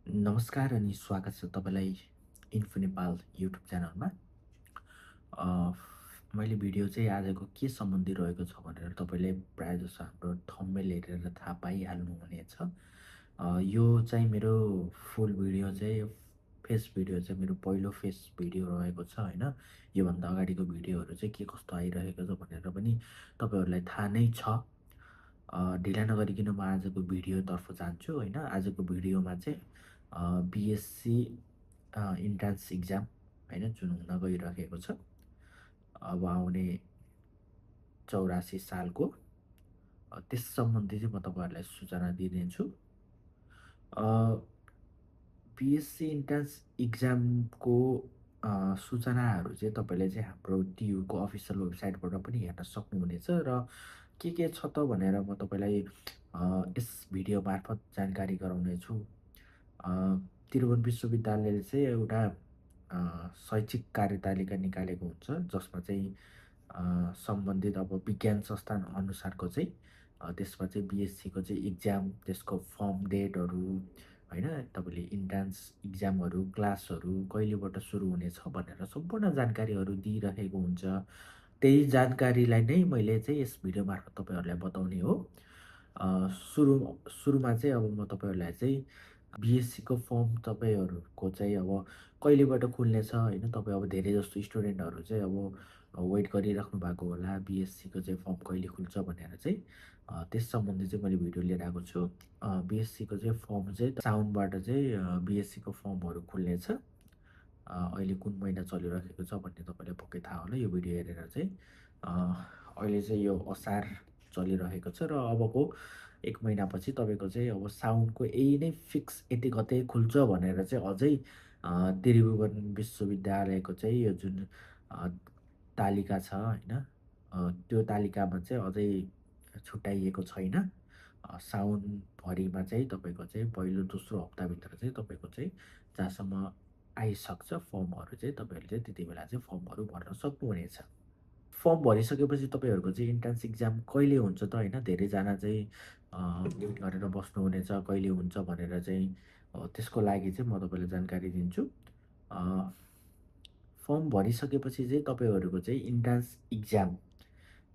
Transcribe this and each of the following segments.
नमस्कार अनि स्वागत छ तपाईँलाई इन्फो नेपाल युट्युब च्यानलमा। अ, मैले भिडियो चाहिँ आजको के सम्बन्धी रहेको छ भनेर तपाईँले प्रायःजसो हाम्रो थम्बनेल हेरेर थाहा पाइहाल्नुहुनेछ। यो चाहिँ मेरो फुल भिडियो चाहिँ फेस भिडियो चाहिँ मेरो पहिलो फेस भिडियो रहेको छ होइन। योभन्दा अगाडिको भिडियोहरू चाहिँ के कस्तो आइरहेको छ भनेर पनि तपाईँहरूलाई थाहा नै छ। ढिला नगरिकन म आजको भिडियोतर्फ जान्छु होइन। आजको भिडियोमा चाहिँ बिएससी इन्ट्रान्स इक्जाम होइन जुन हुन गइरहेको छ अब आउने 84 सालको त्यस सम्बन्धी चाहिँ म तपाईँहरूलाई सूचना दिनेछु। बिएससी इन्ट्रान्स इक्जामको सूचनाहरू चाहिँ तपाईँले चाहिँ हाम्रो टियुको अफिसियल वेबसाइटबाट पनि हेर्न सक्नुहुनेछ र के छ त भनेर म तपाईँलाई यस भिडियो मार्फत जानकारी गराउनेछु। त्रिभुवन विश्वविद्यालयले चाहिँ एउटा शैक्षिक कार्यतालिका निकालेको हुन्छ जसमा चाहिँ सम्बन्धित अब विज्ञान संस्थान अनुसारको चाहिँ त्यसमा चाहिँ बिएससीको चाहिँ इक्जाम त्यसको फर्म डेटहरू होइन तपाईँले इन्ट्रान्स इक्जामहरू क्लासहरू कहिलेबाट सुरु हुनेछ भनेर सम्पूर्ण जानकारीहरू दिइरहेको हुन्छ। त्यही जानकारीलाई नै मैले चाहिँ यस भिडियो मार्फत तपाईँहरूलाई बताउने हो। सुरुमा चाहिँ अब म तपाईँहरूलाई चाहिँ बिएससीको फर्म तपाईँहरूको चाहिँ अब कहिलेबाट खुल्नेछ होइन। तपाईँ अब धेरै जस्तो स्टुडेन्टहरू चाहिँ अब वेट गरिराख्नु भएको होला बिएससीको चाहिँ फर्म कहिले खुल्छ भनेर चाहिँ। त्यस सम्बन्धी चाहिँ मैले भिडियो लिएर आएको छु। बिएससीको चाहिँ फर्म चाहिँ साउनबाट चाहिँ बिएससीको फर्महरू खुल्नेछ। अहिले कुन महिना चलिरहेको छ भन्ने तपाईँलाई पक्कै थाहा होला यो भिडियो हेरेर चाहिँ। अहिले चाहिँ यो असार चलिरहेको छ र अबको 1 महिनापछि तपाईँको चाहिँ अब साउनको यही नै फिक्स यति गते खुल्छ भनेर चाहिँ अझै त्रिभुवन विश्वविद्यालयको चाहिँ यो जुन तालिका छ होइन त्यो तालिकामा चाहिँ अझै छुट्याइएको छैन। साउनभरिमा चाहिँ तपाईँको चाहिँ पहिलो दोस्रो हप्ताभित्र चाहिँ तपाईँको चाहिँ जहाँसम्म आइसक्छ फर्महरू चाहिँ तपाईँहरूले चाहिँ त्यति बेला चाहिँ फर्महरू भर्न सक्नुहुनेछ। फर्म भरिसकेपछि तपाईँहरूको चाहिँ इन्ट्रान्स इक्जाम कहिले हुन्छ त होइन। धेरैजना चाहिँ वेट गरेर बस्नुहुनेछ कहिले हुन्छ भनेर चाहिँ। त्यसको लागि चाहिँ म तपाईँलाई जानकारी दिन्छु। फर्म भरिसकेपछि चाहिँ तपाईँहरूको चाहिँ इन्ट्रान्स इक्जाम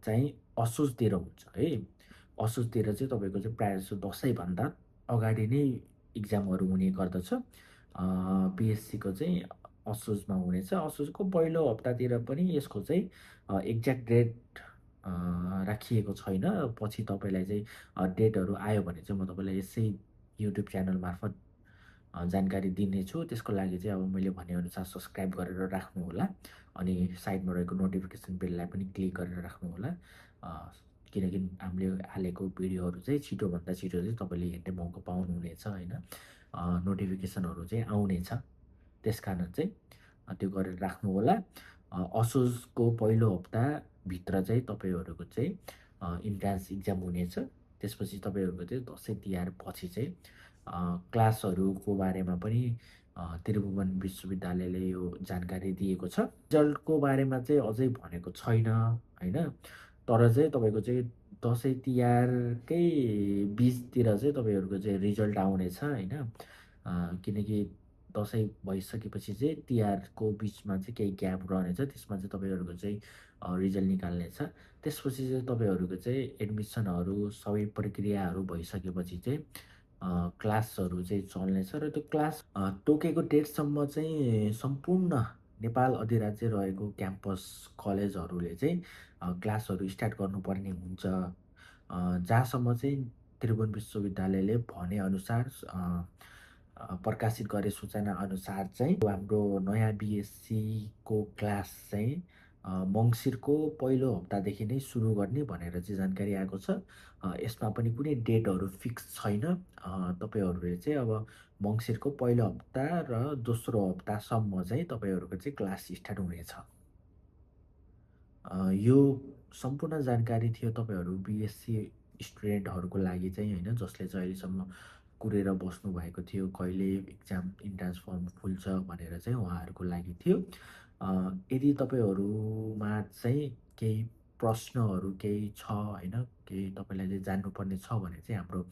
चाहिँ असोजतिर हुन्छ है। असोजतिर चाहिँ तपाईँको चाहिँ प्रायःजसो दसैँभन्दा अगाडि नै इक्जामहरू हुने गर्दछ। बिएससीको चाहिँ असोजमा हुनेछ। असोजको पहिलो हप्तातिर पनि यसको चाहिँ एक्ज्याक्ट डेट राखिएको छैन। पछि तपाईँलाई चाहिँ डेटहरू आयो भने चाहिँ म तपाईँलाई यसै युट्युब च्यानल मार्फत जानकारी दिनेछु। त्यसको लागि चाहिँ अब मैले भनेअनुसार सब्सक्राइब गरेर राख्नुहोला अनि साइडमा रहेको नोटिफिकेसन बेललाई पनि क्लिक गरेर राख्नुहोला। किनकि हामीले हालेको भिडियोहरू चाहिँ छिटोभन्दा छिटो चाहिँ तपाईँले हेर्ने मौका पाउनुहुनेछ होइन। नोटिफिकेसनहरू चाहिँ आउनेछ त्यस कारण चाहिँ त्यो गरेर राख्नुहोला। असोजको पहिलो हप्ताभित्र चाहिँ तपाईँहरूको चाहिँ इन्ट्रान्स इक्जाम हुनेछ। त्यसपछि तपाईँहरूको चाहिँ दसैँ तिहार पछि चाहिँ क्लासहरूको बारेमा पनि त्रिभुवन विश्वविद्यालयले यो जानकारी दिएको छ। रिजल्टको बारेमा चाहिँ अझै भनेको छैन होइन। तर चाहिँ तपाईँको चाहिँ दसैँ तिहारकै बिचतिर चाहिँ तपाईँहरूको चाहिँ रिजल्ट आउनेछ होइन। किनकि दसैँ भइसकेपछि चाहिँ तिहारको बिचमा चाहिँ केही ग्याप रहनेछ त्यसमा चाहिँ तपाईँहरूको चाहिँ रिजल्ट निकाल्नेछ। त्यसपछि चाहिँ तपाईँहरूको चाहिँ एडमिसनहरू सबै प्रक्रियाहरू भइसकेपछि चाहिँ क्लासहरू चाहिँ चल्नेछ र त्यो क्लास तोकेको डेटसम्म चाहिँ सम्पूर्ण नेपाल अधिराज्य रहेको क्याम्पस कलेजहरूले चाहिँ क्लासहरू स्टार्ट गर्नुपर्ने हुन्छ। जहाँसम्म चाहिँ त्रिभुवन विश्वविद्यालयले भनेअनुसार प्रकाशित गरे सूचना अनुसार चाहिँ हाम्रो नयाँ बिएससीको क्लास चाहिँ मङ्सिरको पहिलो हप्तादेखि नै सुरु गर्ने भनेर चाहिँ जानकारी आएको छ। यसमा पनि कुनै डेटहरू फिक्स छैन। तपाईँहरूले चाहिँ अब मङ्सिरको पहिलो हप्ता र दोस्रो हप्तासम्म चाहिँ तपाईँहरूको चाहिँ क्लास स्टार्ट हुनेछ। यो सम्पूर्ण जानकारी थियो तपाईँहरू बिएससी स्टुडेन्टहरूको लागि चाहिँ होइन जसले चाहिँ अहिलेसम्म कुरेर बस्नुभएको थियो कहिले इक्जाम इन्ट्रान्स फर्म खुल्छ भनेर चाहिँ उहाँहरूको लागि थियो। यदि तपाईँहरूमा चाहिँ केही प्रश्नहरू केही छ होइन केही तपाईँलाई चाहिँ जान्नुपर्ने छ भने चाहिँ हाम्रो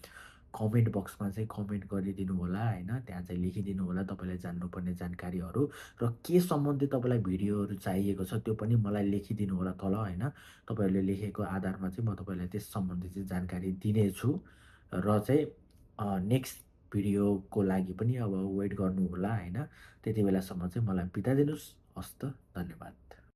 कमेन्ट बक्समा चाहिँ कमेन्ट गरिदिनु होला होइन, त्यहाँ चाहिँ लेखिदिनु होला तपाईँलाई जान्नुपर्ने जानकारीहरू र के सम्बन्धी तपाईँलाई भिडियोहरू चाहिएको छ त्यो पनि मलाई लेखिदिनु होला तल होइन। तपाईँहरूले लेखेको आधारमा चाहिँ म तपाईँलाई त्यस सम्बन्धी चाहिँ जानकारी दिनेछु र चाहिँ नेक्स्ट भिडियोको लागि पनि अब वेट गर्नु होला होइन। त्यति बेलासम्म चाहिँ मलाई बिदा दिनुहोस्। हस्त, धन्यवाद।